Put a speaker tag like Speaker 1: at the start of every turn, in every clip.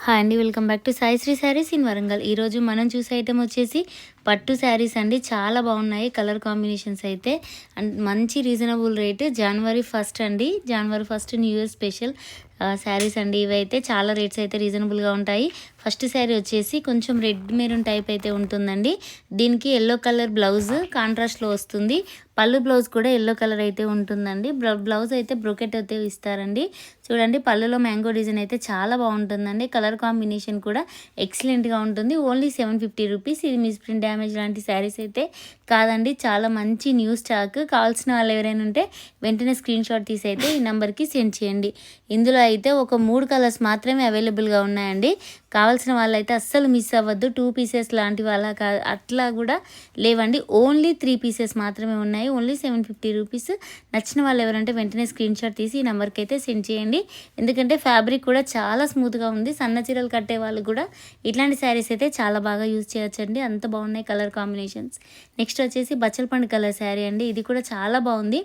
Speaker 1: Hi అండి. Welcome back to Sai Sri sarees in Warangal. ఈరోజు మనం చూసే ఐటమ్ వచ్చేసి పట్టు శారీస్ అండి. చాలా బాగున్నాయి కలర్ కాంబినేషన్స్ అయితే. అండ్ మంచి రీజనబుల్ రేట్. జనవరి 1 అండి. జనవరి 1 న్యూ ఇయర్ స్పెషల్ శారీస్ అండి. ఇవైతే చాలా రేట్స్ అయితే రీజనబుల్గా ఉంటాయి. ఫస్ట్ శారీ వచ్చేసి కొంచెం రెడ్ మెరూన్ టైప్ అయితే ఉంటుందండి. దీనికి ఎల్లో కలర్ బ్లౌజ్ కాంట్రాస్ట్లో వస్తుంది. పళ్ళు బ్లౌజ్ కూడా ఎల్లో కలర్ అయితే ఉంటుందండి. బ్లౌజ్ అయితే బ్రోకెట్ అయితే ఇస్తారండి. చూడండి పళ్ళులో మ్యాంగో డిజైన్ అయితే చాలా బాగుంటుందండి. కలర్ కాంబినేషన్ కూడా ఎక్సలెంట్గా ఉంటుంది. Only 750 rupees. ఇది మిస్ప్రింట్ డ్యామేజ్ లాంటి శారీస్ అయితే కాదండి. చాలా మంచి న్యూ స్టాక్. కావాల్సిన వాళ్ళు ఎవరైనా ఉంటే వెంటనే స్క్రీన్ షాట్ తీసి అయితే ఈ నెంబర్కి సెండ్ చేయండి. ఇందులో అయితే ఒక 3 కలర్స్ మాత్రమే అవైలబుల్గా ఉన్నాయండి. కావాల్సిన వాళ్ళైతే అస్సలు మిస్ అవ్వద్దు. 2 పీసెస్ లాంటి వాళ్ళ అట్లా కూడా లేవండి. ఓన్లీ 3 పీసెస్ మాత్రమే ఉన్నాయి. Only 750 rupees. నచ్చిన వాళ్ళు ఎవరంటే వెంటనే స్క్రీన్ షాట్ తీసి ఈ నెంబర్కి అయితే సెండ్ చేయండి. ఎందుకంటే ఫ్యాబ్రిక్ కూడా చాలా స్మూత్గా ఉంది. సన్న చీరలు కట్టే వాళ్ళు కూడా ఇట్లాంటి శారీస్ అయితే చాలా బాగా యూజ్ చేయొచ్చండి. అంత బాగున్నాయి కలర్ కాంబినేషన్స్. నెక్స్ట్ వచ్చేసి బచ్చలపండు కలర్ శారీ అండి. ఇది కూడా చాలా బాగుంది.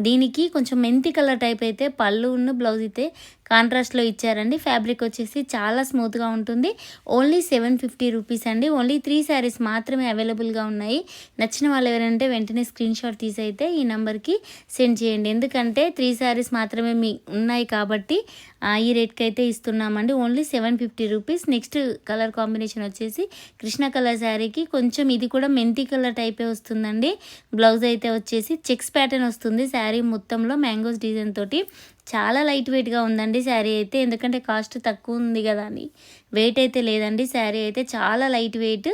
Speaker 1: దీనికి కొంచెం మెంతి కలర్ టైప్ అయితే పళ్ళు ఉన్న బ్లౌజ్ అయితే కాంట్రాస్ట్లో ఇచ్చారండి. ఫ్యాబ్రిక్ వచ్చేసి చాలా స్మూత్గా ఉంటుంది. ఓన్లీ 750 రూపీస్ అండి. ఓన్లీ 3 శారీస్ మాత్రమే అవైలబుల్గా ఉన్నాయి. నచ్చిన వాళ్ళు ఎవరంటే వెంటనే స్క్రీన్ షాట్ తీసి అయితే ఈ నెంబర్కి సెండ్ చేయండి. ఎందుకంటే 3 శారీస్ మాత్రమే ఉన్నాయి కాబట్టి ఈ రేట్కి అయితే ఇస్తున్నామండి. Only 750 rupees. Next colour combination వచ్చేసి కృష్ణ కలర్ శారీకి కొంచెం ఇది కూడా మెంతి కలర్ టైపే వస్తుందండి. బ్లౌజ్ అయితే వచ్చేసి చెక్స్ ప్యాటర్న్ వస్తుంది. శారీ మొత్తంలో మ్యాంగోస్ డిజైన్ తోటి చాలా లైట్ వెయిట్గా ఉందండి శారీ అయితే. ఎందుకంటే కాస్ట్ తక్కువ ఉంది కదా అని వెయిట్ అయితే లేదండి. శారీ అయితే చాలా లైట్ వెయిట్,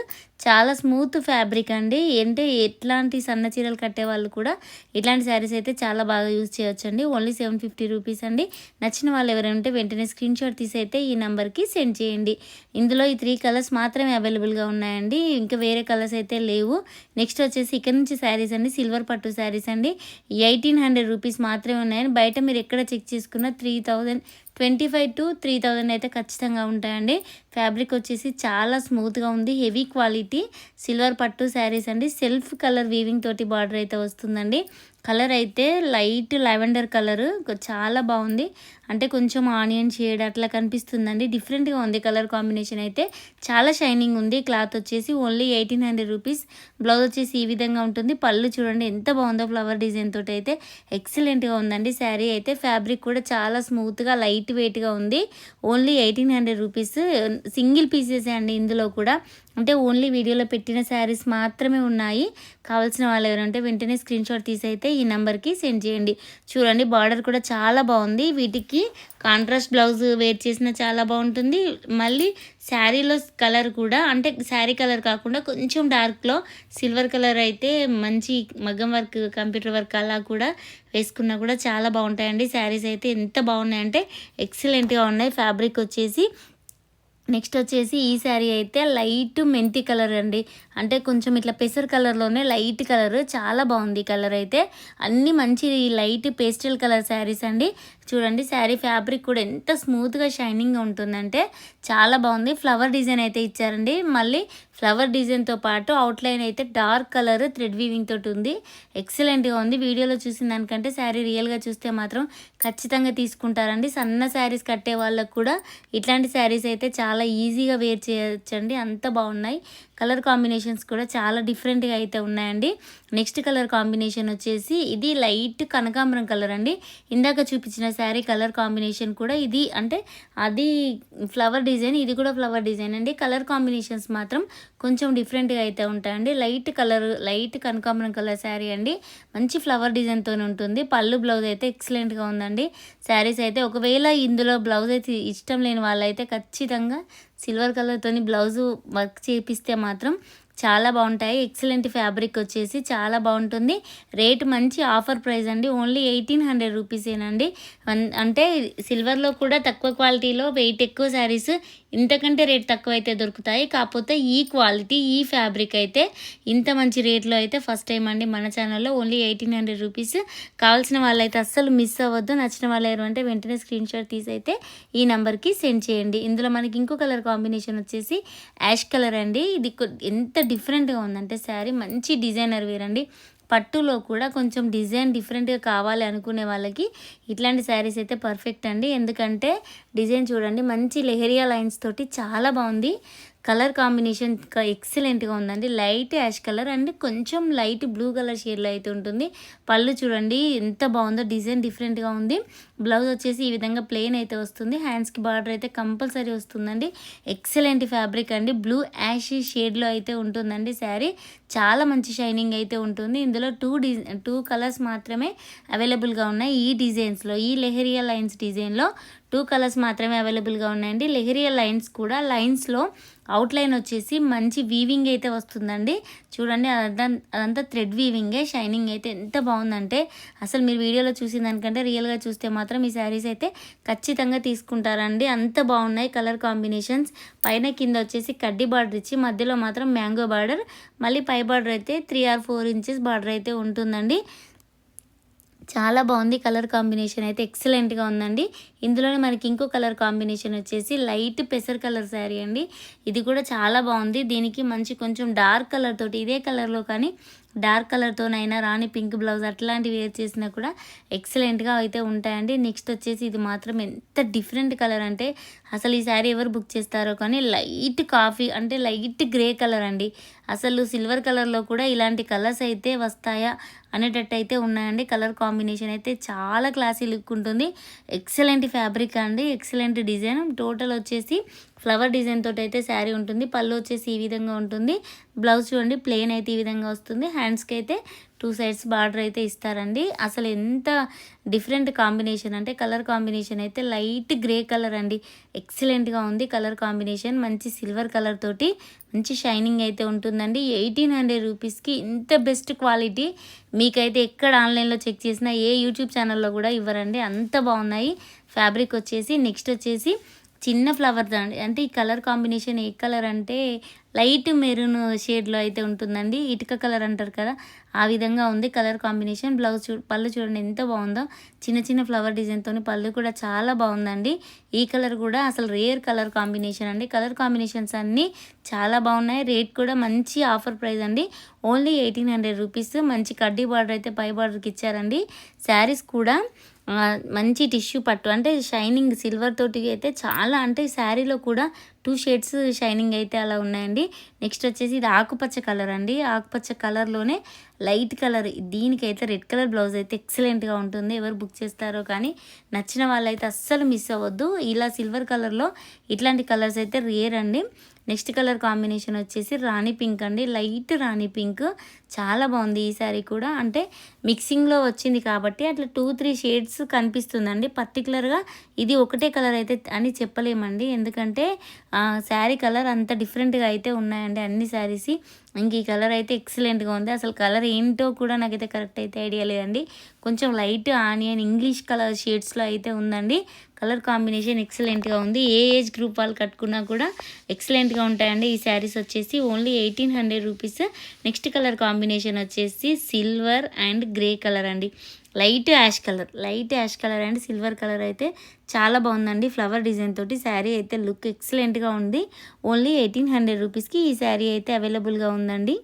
Speaker 1: చాలా స్మూత్ ఫ్యాబ్రిక్ అండి. అంటే ఎట్లాంటి సన్న చీరలు కట్టే వాళ్ళు కూడా ఇట్లాంటి శారీస్ అయితే చాలా బాగా యూజ్ చేయొచ్చండి. ఓన్లీ 750 రూపీస్ అండి. నచ్చిన వాళ్ళు ఎవరైనా ఉంటే వెంటనే స్క్రీన్ షాట్ తీసి అయితే ఈ నెంబర్కి సెండ్ చేయండి. ఇందులో ఈ 3 కలర్స్ మాత్రమే అవైలబుల్గా ఉన్నాయండి. ఇంకా వేరే కలర్స్ అయితే లేవు. నెక్స్ట్ వచ్చేసి ఇక్కడ నుంచి శారీస్ అండి. సిల్వర్ పట్టు శారీస్ అండి. 1800 రూపీస్ మాత్రమే ఉన్నాయండి. బయట మీరు ఎక్కడ చెక్ చేసుకున్న 2500 to 3000 అయితే ఖచ్చితంగా ఉంటాయండి. ఫ్యాబ్రిక్ వచ్చేసి చాలా స్మూత్గా ఉంది. హెవీ క్వాలిటీ సిల్వర్ పట్టు శారీస్ అండి. సెల్ఫ్ కలర్ వీవింగ్ తోటి బార్డర్ అయితే వస్తుందండి. కలర్ అయితే లైట్ లావెండర్ కలర్ చాలా బాగుంది. అంటే కొంచెం ఆనియన్ షేడ్ అట్లా కనిపిస్తుందండి. డిఫరెంట్గా ఉంది కలర్ కాంబినేషన్ అయితే. చాలా షైనింగ్ ఉంది. క్లాత్ వచ్చేసి ఓన్లీ 1800 రూపీస్. బ్లౌజ్ వచ్చేసి ఈ విధంగా ఉంటుంది. పళ్ళు చూడండి ఎంత బాగుందో ఫ్లవర్ డిజైన్ తోటి అయితే ఎక్సలెంట్గా ఉందండి. శారీ అయితే ఫ్యాబ్రిక్ కూడా చాలా స్మూత్గా లైట్ వెయిట్గా ఉంది. Only 1800 rupees. సింగిల్ పీసెస్ అండి ఇందులో కూడా. అంటే ఓన్లీ వీడియోలో పెట్టిన శారీస్ మాత్రమే ఉన్నాయి. కావాల్సిన వాళ్ళు ఎవరంటే వెంటనే స్క్రీన్ షాట్ తీసి అయితే ఈ నెంబర్కి సెండ్ చేయండి. చూడండి బార్డర్ కూడా చాలా బాగుంది. వీటికి కాంట్రాస్ట్ బ్లౌజ్ వేర్ చేసిన చాలా బాగుంటుంది. మళ్ళీ శారీలో కలర్ కూడా అంటే శారీ కలర్ కాకుండా కొంచెం డార్క్లో సిల్వర్ కలర్ అయితే మంచి మగ్గం వర్క్ కంప్యూటర్ వర్క్ అలా కూడా వేసుకున్నా కూడా చాలా బాగుంటాయండి. శారీస్ అయితే ఎంత బాగున్నాయంటే ఎక్సలెంట్గా ఉన్నాయి. ఫ్యాబ్రిక్ వచ్చేసి నెక్స్ట్ వచ్చేసి ఈ శారీ అయితే లైట్ మెంతి కలర్ అండి. అంటే కొంచెం ఇట్లా పెసర్ కలర్లోనే లైట్ కలర్ చాలా బాగుంది. కలర్ అయితే అన్నీ మంచి లైట్ పేస్టల్ కలర్ శారీస్ అండి. చూడండి శారీ ఫ్యాబ్రిక్ కూడా ఎంత స్మూత్గా షైనింగ్గా ఉంటుందంటే చాలా బాగుంది. ఫ్లవర్ డిజైన్ అయితే ఇచ్చారండి. మళ్ళీ ఫ్లవర్ డిజైన్తో పాటు అవుట్లైన్ అయితే డార్క్ కలర్ థ్రెడ్ వీవింగ్ తోటి ఉంది. ఎక్సలెంట్గా ఉంది. వీడియోలో చూసిన దానికంటే శారీ రియల్గా చూస్తే మాత్రం ఖచ్చితంగా తీసుకుంటారండి. సన్న శారీస్ కట్టే వాళ్ళకు కూడా ఇట్లాంటి శారీస్ అయితే చాలా ఈజీగా వేర్ చేయొచ్చండి. అంత బాగున్నాయి. కలర్ కాంబినేషన్స్ కూడా చాలా డిఫరెంట్గా అయితే ఉన్నాయండి. నెక్స్ట్ కలర్ కాంబినేషన్ వచ్చేసి ఇది లైట్ కనకాంబరం కలర్ అండి. ఇందాక చూపించిన శారీ కలర్ కాంబినేషన్ కూడా ఇది అంటే అది ఫ్లవర్ డిజైన్, ఇది కూడా ఫ్లవర్ డిజైన్ అండి. కలర్ కాంబినేషన్స్ మాత్రం కొంచెం డిఫరెంట్గా అయితే ఉంటాయండి. లైట్ కలర్ లైట్ కనకాంబరం కలర్ శారీ అండి. మంచి ఫ్లవర్ డిజైన్తో ఉంటుంది. పళ్ళు బ్లౌజ్ అయితే ఎక్సలెంట్గా ఉందండి. శారీస్ అయితే ఒకవేళ ఇందులో బ్లౌజ్ అయితే ఇష్టం లేని వాళ్ళైతే ఖచ్చితంగా సిల్వర్ కలర్తోని బ్లౌజు వర్క్ చేపిస్తే మాత్రం చాలా బాగుంటాయి. ఎక్సలెంట్ ఫ్యాబ్రిక్ వచ్చేసి చాలా బాగుంటుంది. రేట్ మంచి ఆఫర్ ప్రైస్ అండి. ఓన్లీ 1800 రూపీసేనండి. అంటే సిల్వర్లో కూడా తక్కువ క్వాలిటీలో వెయిట్ ఎక్కువ శారీస్ ఇంతకంటే రేట్ తక్కువ అయితే దొరుకుతాయి. కాకపోతే ఈ క్వాలిటీ ఈ ఫ్యాబ్రిక్ అయితే ఇంత మంచి రేట్లో అయితే ఫస్ట్ టైం అండి మన ఛానల్లో. Only 1800 rupees. కావాల్సిన వాళ్ళైతే అస్సలు మిస్ అవ్వద్దు. నచ్చిన వాళ్ళు ఎవరంటే వెంటనే స్క్రీన్ షాట్ తీసి అయితే ఈ నెంబర్కి సెండ్ చేయండి. ఇందులో మనకి ఇంకో కలర్ కాంబినేషన్ వచ్చేసి యాష్ కలర్ అండి. ఇది ఎంత డిఫరెంట్గా ఉందంటే శారీ మంచి డిజైనర్ వేర్ అండి. పట్టులో కూడా కొంచెం డిజైన్ డిఫరెంట్గా కావాలి అనుకునే వాళ్ళకి ఇట్లాంటి శారీస్ అయితే పర్ఫెక్ట్ అండి. ఎందుకంటే డిజైన్ చూడండి, మంచి లెహరియా లైన్స్ తోటి చాలా బాగుంది. కలర్ కాంబినేషన్ ఎక్సలెంట్గా ఉందండి. లైట్ యాష్ కలర్ అండ్ కొంచెం లైట్ బ్లూ కలర్ షేడ్లో అయితే ఉంటుంది. పళ్ళు చూడండి ఎంత బాగుందో, డిజైన్ డిఫరెంట్గా ఉంది. బ్లౌజ్ వచ్చేసి ఈ విధంగా ప్లెయిన్ అయితే వస్తుంది. హ్యాండ్స్కి బార్డర్ అయితే కంపల్సరీ వస్తుందండి. ఎక్సలెంట్ ఫ్యాబ్రిక్ అండి. బ్లూ యాష్ షేడ్లో అయితే ఉంటుందండి శారీ. చాలా మంచి షైనింగ్ అయితే ఉంటుంది. ఇందులో టూ కలర్స్ మాత్రమే అవైలబుల్గా ఉన్నాయి. ఈ డిజైన్స్లో, ఈ లెహరియా లైన్స్ డిజైన్లో 2 కలర్స్ మాత్రమే అవైలబుల్గా ఉన్నాయండి. లెహరియా లైన్స్ కూడా లైన్స్లో అవుట్లైన్ వచ్చేసి మంచి వీవింగ్ అయితే వస్తుందండి. చూడండి, అదంతా థ్రెడ్ వీవింగే. షైనింగ్ అయితే ఎంత బాగుందంటే అసలు మీరు వీడియోలో చూసిన దానికంటే రియల్గా చూస్తే మాత్రం ఈ శారీస్ అయితే ఖచ్చితంగా తీసుకుంటారండి. అంత బాగున్నాయి కలర్ కాంబినేషన్స్. పైన కింద వచ్చేసి కడ్డీ బార్డర్ ఇచ్చి మధ్యలో మాత్రం మ్యాంగో బార్డర్, మళ్ళీ పై బార్డర్ అయితే 3 or 4 ఇంచెస్ బార్డర్ అయితే ఉంటుందండి. చాలా బాగుంది. కలర్ కాంబినేషన్ అయితే ఎక్సలెంట్గా ఉందండి. ఇందులోనే మనకి ఇంకో కలర్ కాంబినేషన్ వచ్చేసి లైట్ పెసర్ కలర్ శారీ అండి. ఇది కూడా చాలా బాగుంది. దీనికి మంచి కొంచెం డార్క్ కలర్ తోటి, ఇదే కలర్లో కానీ డార్క్ కలర్తోనైనా రాణి పింక్ బ్లౌజ్ అట్లాంటివి వేర్ చేసినా కూడా ఎక్సలెంట్గా అయితే ఉంటాయండి. నెక్స్ట్ వచ్చేసి ఇది మాత్రం ఎంత డిఫరెంట్ కలర్ అంటే అసలు ఈ శారీ ఎవరు బుక్ చేస్తారో కానీ, లైట్ కాఫీ అంటే లైట్ గ్రే కలర్ అండి. అసలు సిల్వర్ కలర్లో కూడా ఇలాంటి కలర్స్ అయితే వస్తాయా అనేటట్టు అయితే ఉన్నాయండి. కలర్ కాంబినేషన్ అయితే చాలా క్లాసీ లుక్ ఉంటుంది. ఎక్సలెంట్ ఫ్యాబ్రిక్ అండి, ఎక్సలెంట్ డిజైన్. టోటల్ వచ్చేసి ఫ్లవర్ డిజైన్ తోటి అయితే శారీ ఉంటుంది. పళ్ళు వచ్చేసి ఈ విధంగా ఉంటుంది. బ్లౌజ్ చూడండి ప్లెయిన్ అయితే ఈ విధంగా వస్తుంది. హ్యాండ్స్కి అయితే 2 sides బార్డర్ అయితే ఇస్తారండి. అసలు ఎంత డిఫరెంట్ కాంబినేషన్ అంటే కలర్ కాంబినేషన్ అయితే లైట్ గ్రే కలర్ అండి. ఎక్సలెంట్గా ఉంది కలర్ కాంబినేషన్. మంచి సిల్వర్ కలర్ తోటి మంచి షైనింగ్ అయితే ఉంటుందండి. 1800 రూపీస్కి ఇంత బెస్ట్ క్వాలిటీ మీకైతే ఎక్కడ ఆన్లైన్లో చెక్ చేసినా ఏ యూట్యూబ్ ఛానల్లో కూడా ఇవ్వరండి. అంత బాగున్నాయి ఫ్యాబ్రిక్ వచ్చేసి. నెక్స్ట్ వచ్చేసి చిన్న ఫ్లవర్ దాండి, అంటే ఈ కలర్ కాంబినేషన్ ఏ కలర్ అంటే లైట్ మెరూన్ షేడ్లో అయితే ఉంటుందండి. ఇటుక కలర్ అంటారు కదా, ఆ విధంగా ఉంది కలర్ కాంబినేషన్. బ్లౌజ్ పళ్ళు చూడండి ఎంత బాగుందో, చిన్న చిన్న ఫ్లవర్ డిజైన్తో పళ్ళు కూడా చాలా బాగుందండి. ఈ కలర్ కూడా అసలు రేర్ కలర్ కాంబినేషన్ అండి. కలర్ కాంబినేషన్స్ అన్నీ చాలా బాగున్నాయి. రేట్ కూడా మంచి ఆఫర్ ప్రైస్ అండి. Only 1800 rupees. మంచి కడ్డీ బార్డర్ అయితే పై బార్డర్కి ఇచ్చారండి. శారీస్ కూడా మంచి టిష్యూ పట్టు అంటే షైనింగ్ సిల్వర్ తోటి అయితే చాలా, అంటే శారీలో కూడా 2 shades షైనింగ్ అయితే అలా ఉన్నాయండి. నెక్స్ట్ వచ్చేసి ఇది ఆకుపచ్చ కలర్ అండి. ఆకుపచ్చ కలర్లోనే లైట్ కలర్, దీనికైతే రెడ్ కలర్ బ్లౌజ్ అయితే ఎక్సలెంట్గా ఉంటుంది. ఎవరు బుక్ చేస్తారో కానీ నచ్చిన వాళ్ళైతే అస్సలు మిస్ అవ్వద్దు. ఇలా సిల్వర్ కలర్లో ఇట్లాంటి కలర్స్ అయితే రేర్ అండి. నెక్స్ట్ కలర్ కాంబినేషన్ వచ్చేసి రాణి పింక్ అండి. లైట్ రాణి పింక్ చాలా బాగుంది ఈ శారీ కూడా. అంటే మిక్సింగ్లో వచ్చింది కాబట్టి అట్లా 2-3 shades కనిపిస్తుందండి. పర్టికులర్గా ఇది ఒకటే కలర్ అయితే అని చెప్పలేమండి. ఎందుకంటే శారీ కలర్ అంత డిఫరెంట్గా అయితే ఉన్నాయండి అన్ని శారీస్. ఇంక ఈ కలర్ అయితే ఎక్సలెంట్గా ఉంది. అసలు కలర్ ఏంటో కూడా నాకైతే కరెక్ట్ అయితే ఐడియా లేదండి. కొంచెం లైట్ ఆనియన్ ఇంగ్లీష్ కలర్ షేడ్స్లో అయితే ఉందండి. కలర్ కాంబినేషన్ ఎక్సలెంట్గా ఉంది. ఏ ఏజ్ గ్రూప్ వాళ్ళు కట్టుకున్నా కూడా ఎక్సలెంట్గా ఉంటాయండి ఈ శారీస్ వచ్చేసి. Only 1800 rupees. Next colour combination వచ్చేసి సిల్వర్ అండ్ గ్రే కలర్ అండి. Light ash colour and silver colour అయితే చాలా బాగుందండి. ఫ్లవర్ డిజైన్ తోటి శారీ అయితే లుక్ ఎక్సలెంట్గా ఉంది. ఓన్లీ 1800 రూపీస్కి ఈ శారీ అయితే అవైలబుల్గా ఉందండి.